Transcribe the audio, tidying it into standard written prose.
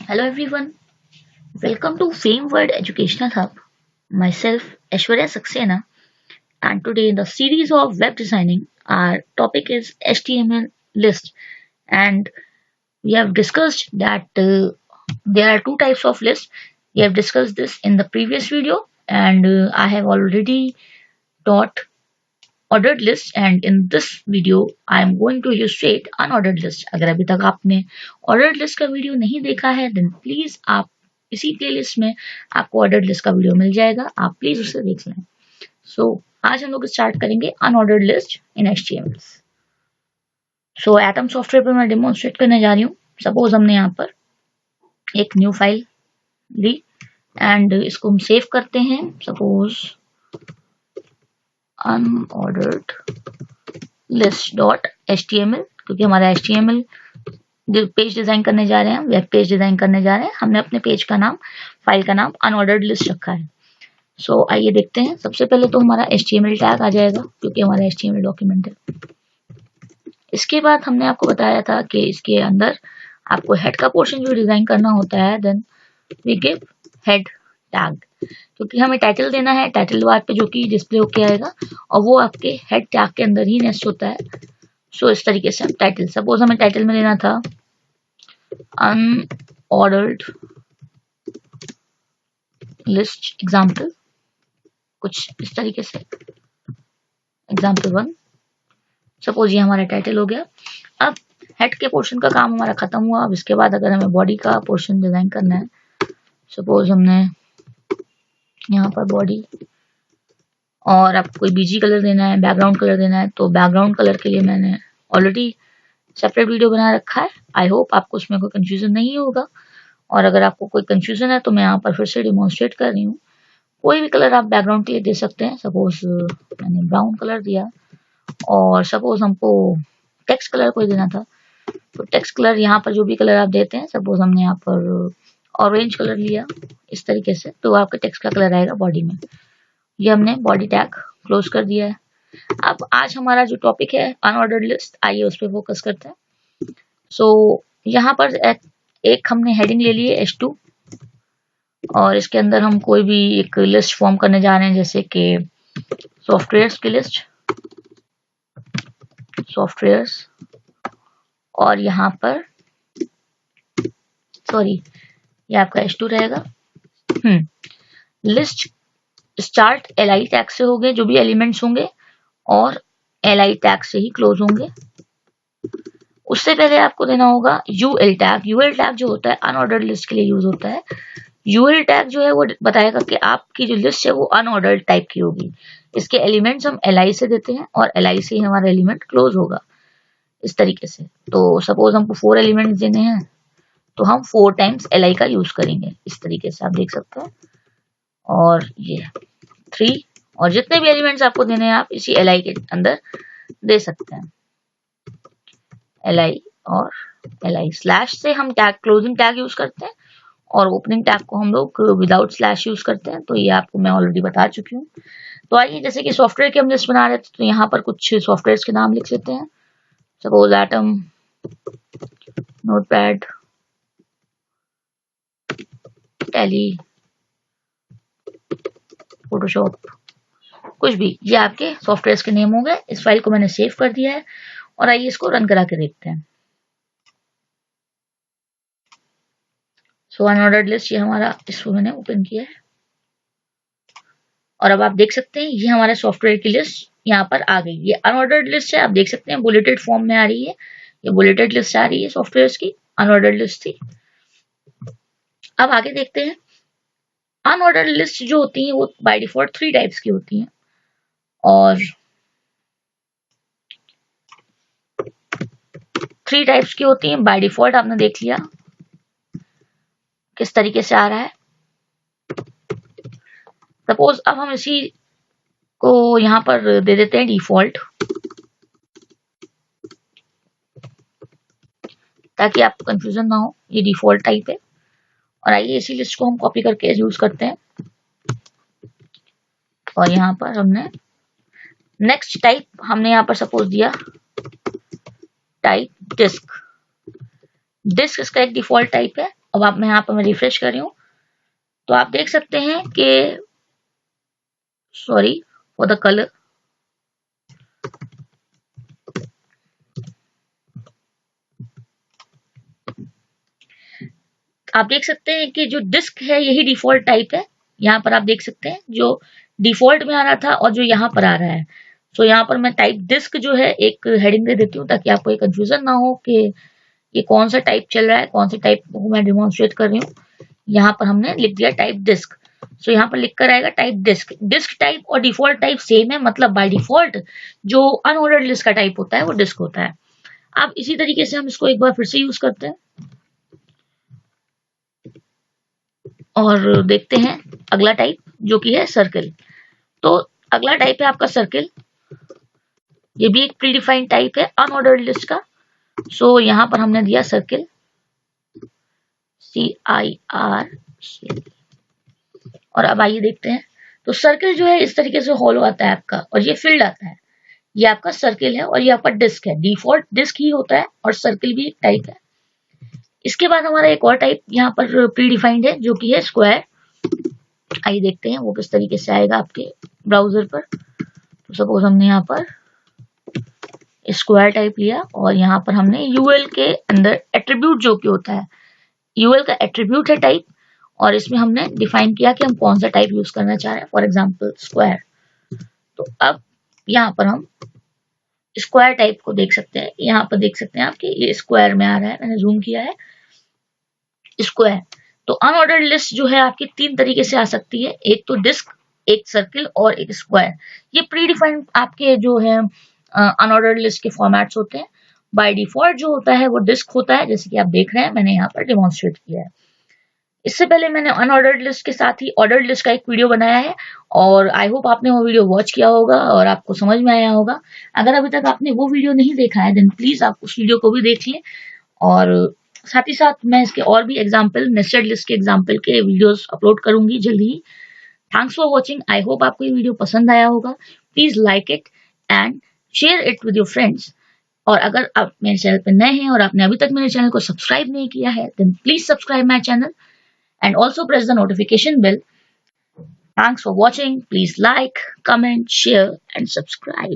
Hello everyone, welcome to Framework Educational Hub. Myself Aishwarya Saxena, and today in the series of web designing, our topic is HTML list. And we have discussed that there are two types of lists. We have discussed this in the previous video, and I have already taught ordered list. And in this video, I am going to illustrate unordered list. अगर अभी तक आपने ordered list का video नहीं देखा है, then please आप इसी प्लेलिस्ट में आपको ऑर्डर्ड लिस्ट का वीडियो मिल जाएगा, आप प्लीज उसे देख लें। सो आज हम लोग स्टार्ट करेंगे अनऑर्डर्ड लिस्ट इन एचटीएमएल। सो एटम सॉफ्टवेयर पर मैं डेमोन्स्ट्रेट करने जा रही हूँ। सपोज हमने यहाँ पर एक न्यू फाइल ली एंड इसको हम सेव करते हैं। Suppose unordered list dot HTML, क्योंकि हमारा एचटीएमएल पेज डिजाइन करने जा रहे हैं, वेब पेज डिजाइन करने जा रहे हैं। हमने अपने पेज का नाम, फाइल का नाम अनऑर्डर्ड लिस्ट रखा है। सो आइए देखते हैं। सबसे पहले तो हमारा HTML टैग आ जाएगा, क्योंकि हमारा HTML डॉक्यूमेंट है। इसके बाद हमने आपको बताया था कि इसके अंदर आपको हेड का पोर्शन जो डिजाइन करना होता है, then we give head tag, क्योंकि हमें टाइटल देना है। टाइटल बार पे जो कि डिस्प्ले होके आएगा और वो आपके हेड टैग के अंदर ही नेस्ट होता है। सो इस तरीके से हम टाइटल, सपोज हमें टाइटल में देना था अनऑर्डर्ड लिस्ट एग्जाम्पल, कुछ इस तरीके से एग्जाम्पल 1। सपोज ये हमारा टाइटल हो गया। अब हेड के पोर्शन का काम हमारा खत्म हुआ। अब इसके बाद अगर हमें बॉडी का पोर्शन डिजाइन करना है, सपोज हमने यहाँ पर बॉडी और आपको कोई बीजी कलर देना है, बैकग्राउंड कलर देना है, तो बैकग्राउंड कलर के लिए मैंने ऑलरेडी सेपरेट वीडियो बना रखा है। आई होप आपको उसमें कोई कंफ्यूजन नहीं होगा, और अगर आपको कोई कंफ्यूजन है तो मैं यहाँ पर फिर से डिमॉन्स्ट्रेट कर रही हूँ। कोई भी कलर आप बैकग्राउंड के लिए दे सकते हैं। सपोज मैंने ब्राउन कलर दिया, और सपोज हमको टेक्स्ट कलर कोई देना था, तो टेक्स्ट कलर यहाँ पर जो भी कलर आप देते हैं, सपोज हमने यहाँ पर ऑरेंज कलर लिया इस तरीके से, तो आपका टेक्स्ट का कलर आएगा बॉडी में। ये हमने बॉडी टैग क्लोज कर दिया है। अब आज हमारा जो टॉपिक है अनऑर्डर्ड लिस्ट, आइए उस पर फोकस करते हैं। सो यहाँ पर एक हमने हेडिंग ले ली है H2, और इसके अंदर हम कोई भी एक लिस्ट फॉर्म करने जा रहे हैं, जैसे कि सॉफ्टवेयर्स की लिस्ट, सॉफ्टवेयर्स। और यहाँ पर सॉरी, ये आपका H2 रहेगा। लिस्ट स्टार्ट LI टैग से होंगे, जो भी एलिमेंट्स होंगे, और LI टैग से ही क्लोज होंगे। उससे पहले आपको देना होगा UL टैग। UL टैग जो होता है अनऑर्डर्ड लिस्ट के लिए यूज होता है। UL टैग जो है वो बताएगा कि आपकी जो लिस्ट है वो अनऑर्डर्ड टाइप की होगी। इसके एलिमेंट्स हम LI से देते हैं, और LI से ही हमारा एलिमेंट क्लोज होगा इस तरीके से। तो सपोज हमको 4 एलिमेंट्स देने हैं, तो हम 4 टाइम्स LI का यूज करेंगे इस तरीके से, आप देख सकते हैं। और ये 3, और जितने भी एलिमेंट्स आपको देने हैं आप इसी LI के अंदर दे सकते हैं। LI और LI स्लैश से हम टैग, क्लोजिंग टैग यूज करते हैं, और ओपनिंग टैग को हम लोग विदाउट स्लैश यूज करते हैं। तो ये आपको मैं ऑलरेडी बता चुकी हूँ। तो आइए, जैसे कि सॉफ्टवेयर की हम लिस्ट बना रहे थे, तो यहाँ पर कुछ सॉफ्टवेयर के नाम लिख लेते हैं। Suppose atom, notepad, tally, Photoshop, कुछ भी, ये आपके सॉफ्टवेयर के नेम हो गए। इस फाइल को मैंने सेव कर दिया है, और आइए इसको रन करा के देखते हैं। सो अनऑर्डर्ड लिस्ट ये हमारा, इसको मैंने ओपन किया है, और अब आप देख सकते हैं ये हमारे सॉफ्टवेयर की लिस्ट यहाँ पर आ गई। ये अनऑर्डर्ड लिस्ट है, आप देख सकते हैं बुलेटेड फॉर्म में आ रही है। ये बुलेटेड लिस्ट आ रही है सॉफ्टवेयर की, अनऑर्डर्ड लिस्ट थी। अब आगे देखते हैं। अनऑर्डर्ड लिस्ट जो होती है वो बाय डिफॉल्ट 3 टाइप्स की होती हैं, और 3 टाइप्स की होती हैं बाय डिफॉल्ट। आपने देख लिया किस तरीके से आ रहा है। सपोज अब हम इसी को यहाँ पर दे देते हैं डिफॉल्ट, ताकि आपको कंफ्यूजन ना हो। ये डिफॉल्ट टाइप है, और आइए इसी लिस्ट को हम कॉपी करके यूज करते हैं। और यहाँ पर हमने नेक्स्ट टाइप, हमने यहाँ पर सपोज दिया टाइप डिस्क। डिस्क इसका एक डिफॉल्ट टाइप है, अब आप मैं यहाँ पर मैं रिफ्रेश कर रही हूँ तो आप देख सकते हैं कि सॉरी फॉर द कलर, आप देख सकते हैं कि जो डिस्क है यही डिफॉल्ट टाइप है। यहाँ पर आप देख सकते हैं जो डिफॉल्ट में आ रहा था और जो यहाँ पर आ रहा है। सो यहाँ पर मैं टाइप डिस्क जो है एक हेडिंग दे देती हूँ ताकि आपको एक कंफ्यूजन ना हो कि ये कौन सा टाइप चल रहा है, कौन सी टाइप को मैं डिमॉन्स्ट्रेट कर रही हूँ। यहाँ पर हमने लिख दिया टाइप डिस्क। सो यहाँ पर लिख कर आएगा टाइप डिस्क। डिस्क टाइप और डिफॉल्ट टाइप सेम है, मतलब बाय डिफॉल्ट जो अनऑर्डर्ड लिस्ट का टाइप होता है वो डिस्क होता है। अब इसी तरीके से हम इसको एक बार फिर से यूज करते हैं और देखते हैं अगला टाइप जो कि है सर्किल। तो अगला टाइप है आपका सर्किल। ये भी एक प्रीडिफाइंड टाइप है अनऑर्डर्ड लिस्ट का। सो यहाँ पर हमने दिया सर्किल, CIR। और अब आइए देखते हैं। तो सर्किल जो है इस तरीके से हॉलो आता है आपका और ये फिल्ड आता है। ये आपका सर्किल है और ये आपका डिस्क है। डिफॉल्ट डिस्क ही होता है और सर्किल भी एक टाइप है। इसके बाद हमारा एक और टाइप यहाँ पर प्रीडिफाइंड है जो कि है स्क्वायर। आइए देखते हैं वो किस तरीके से आएगा आपके ब्राउजर पर। तो सपोज हमने यहाँ पर स्क्वायर टाइप लिया और यहाँ पर हमने यूएल के अंदर एट्रीब्यूट जो कि होता है, यूएल का एट्रीब्यूट है टाइप, और इसमें हमने डिफाइन किया कि हम कौन सा टाइप यूज करना चाह रहे हैं, फॉर एग्जांपल स्क्वायर। तो अब यहाँ पर हम स्क्वायर टाइप को देख सकते हैं। यहाँ पर देख सकते हैं आप कि ये स्क्वायर में आ रहा है, मैंने जूम किया है स्क्वायर। तो अनऑर्डर्ड लिस्ट जो है आपकी तीन तरीके से आ सकती है, एक तो डिस्क, एक सर्किल और एक स्क्वायर। ये प्री डिफाइंड आपके जो है अनऑर्डर्ड लिस्ट के फॉर्मेट्स होते हैं। बाय डिफॉल्ट जो होता है वो डिस्क होता है, जैसे कि आप देख रहे हैं मैंने यहाँ पर डेमोन्स्ट्रेट किया है। इससे पहले मैंने अनऑर्डर्ड लिस्ट के साथ ही ऑर्डर्ड लिस्ट का एक वीडियो बनाया है और आई होप आपने वो वीडियो वॉच किया होगा और आपको समझ में आया होगा। अगर अभी तक आपने वो वीडियो नहीं देखा है देन प्लीज आप उस वीडियो को भी देख लें। और साथ ही साथ मैं इसके और भी एग्जाम्पल, नेस्टेड लिस्ट के एग्जाम्पल के वीडियोस अपलोड करूंगी जल्दी ही। Thanks for watching. I hope आपको ये वीडियो पसंद आया होगा। Please like it and share it with your friends. और अगर आप मेरे चैनल पर नए हैं और आपने अभी तक मेरे चैनल को सब्सक्राइब नहीं किया है then please subscribe my channel and also press the notification bell. Thanks for watching. Please like, comment, share and subscribe.